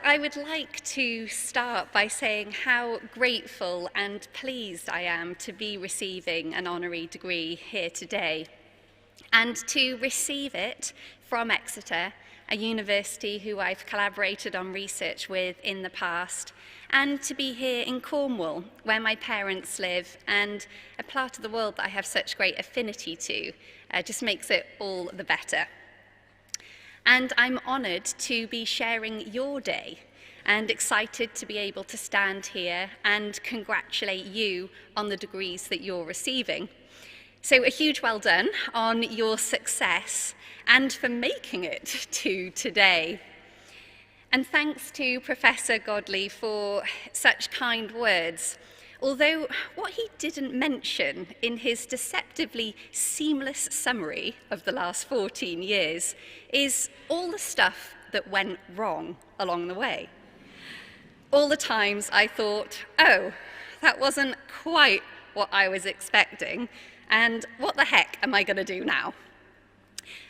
I would like to start by saying how grateful and pleased I am to be receiving an honorary degree here today, and to receive it from Exeter, a university who I've collaborated on research with in the past, and to be here in Cornwall, where my parents live, and a part of the world that I have such great affinity to, just makes it all the better. And I'm honoured to be sharing your day and excited to be able to stand here and congratulate you on the degrees that you're receiving. So a huge well done on your success and for making it to today. And thanks to Professor Godley for such kind words. Although what he didn't mention in his deceptively seamless summary of the last 14 years is all the stuff that went wrong along the way. All the times I thought, oh, that wasn't quite what I was expecting, and what the heck am I going to do now?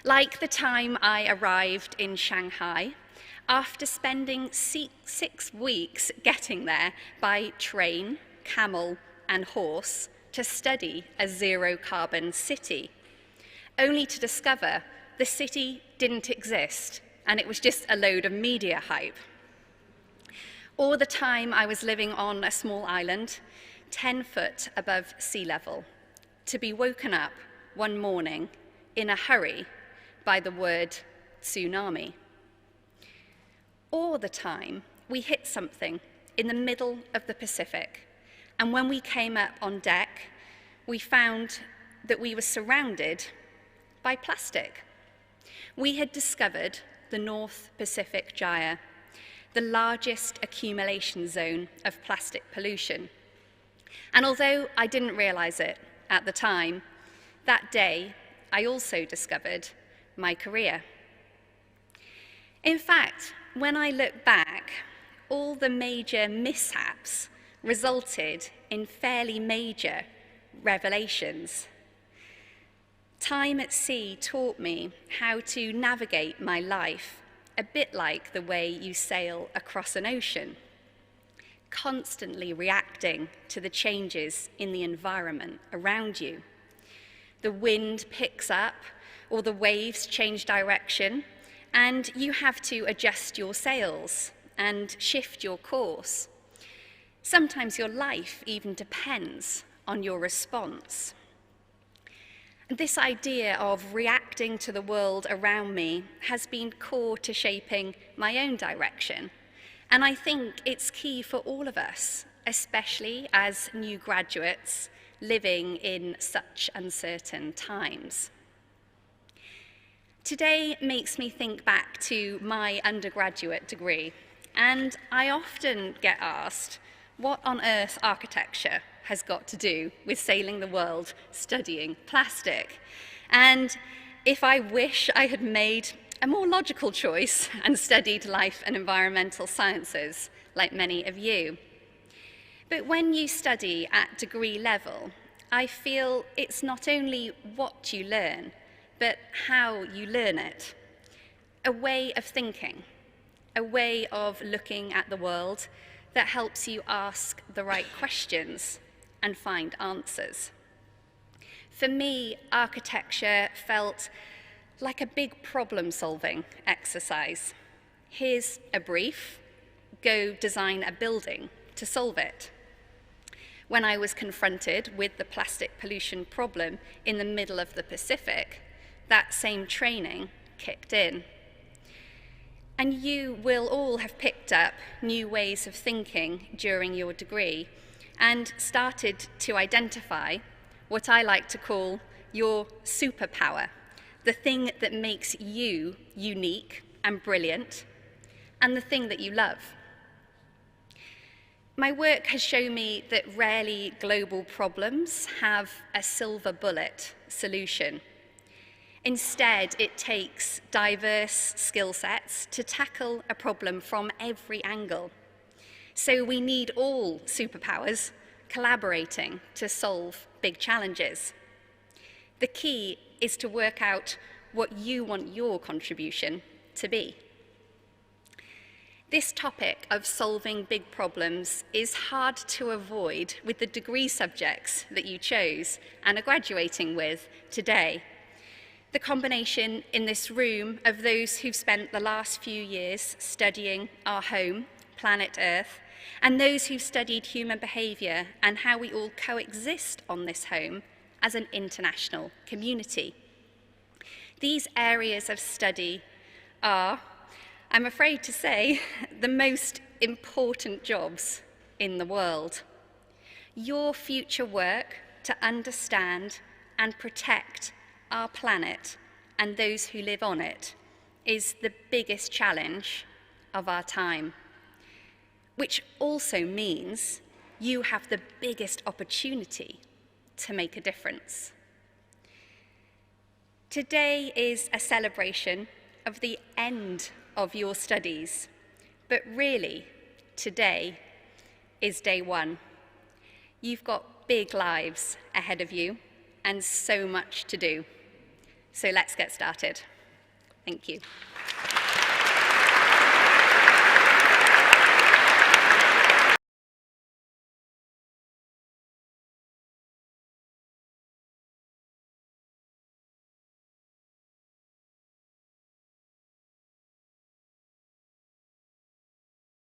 Like the time I arrived in Shanghai, after spending 6 weeks getting there by train, camel and horse to study a zero-carbon city, only to discover the city didn't exist and it was just a load of media hype. Or the time I was living on a small island, 10 foot above sea level, to be woken up one morning in a hurry by the word tsunami. Or the time we hit something in the middle of the Pacific, and when we came up on deck, we found that we were surrounded by plastic. We had discovered the North Pacific Gyre, the largest accumulation zone of plastic pollution. And although I didn't realize it at the time, that day I also discovered my career. In fact, when I look back, all the major mishaps resulted in fairly major revelations. Time at sea taught me how to navigate my life, a bit like the way you sail across an ocean, constantly reacting to the changes in the environment around you. The wind picks up, or the waves change direction, and you have to adjust your sails and shift your course. Sometimes your life even depends on your response. And this idea of reacting to the world around me has been core to shaping my own direction. And I think it's key for all of us, especially as new graduates living in such uncertain times. Today makes me think back to my undergraduate degree, and I often get asked, what on earth architecture has got to do with sailing the world studying plastic? And if I wish I had made a more logical choice and studied life and environmental sciences, like many of you. But when you study at degree level, I feel it's not only what you learn, but how you learn it. A way of thinking, a way of looking at the world that helps you ask the right questions and find answers. For me, architecture felt like a big problem-solving exercise. Here's a brief, go design a building to solve it. When I was confronted with the plastic pollution problem in the middle of the Pacific, that same training kicked in. And you will all have picked up new ways of thinking during your degree and started to identify what I like to call your superpower, the thing that makes you unique and brilliant, and the thing that you love. My work has shown me that rarely global problems have a silver bullet solution. Instead, it takes diverse skill sets to tackle a problem from every angle. So we need all superpowers collaborating to solve big challenges. The key is to work out what you want your contribution to be. This topic of solving big problems is hard to avoid with the degree subjects that you chose and are graduating with today. The combination in this room of those who've spent the last few years studying our home, planet Earth, and those who've studied human behaviour and how we all coexist on this home as an international community. These areas of study are, I'm afraid to say, the most important jobs in the world. Your future work to understand and protect our planet and those who live on it is the biggest challenge of our time, which also means you have the biggest opportunity to make a difference. Today is a celebration of the end of your studies, but really, today is day one. You've got big lives ahead of you and so much to do. So let's get started. Thank you.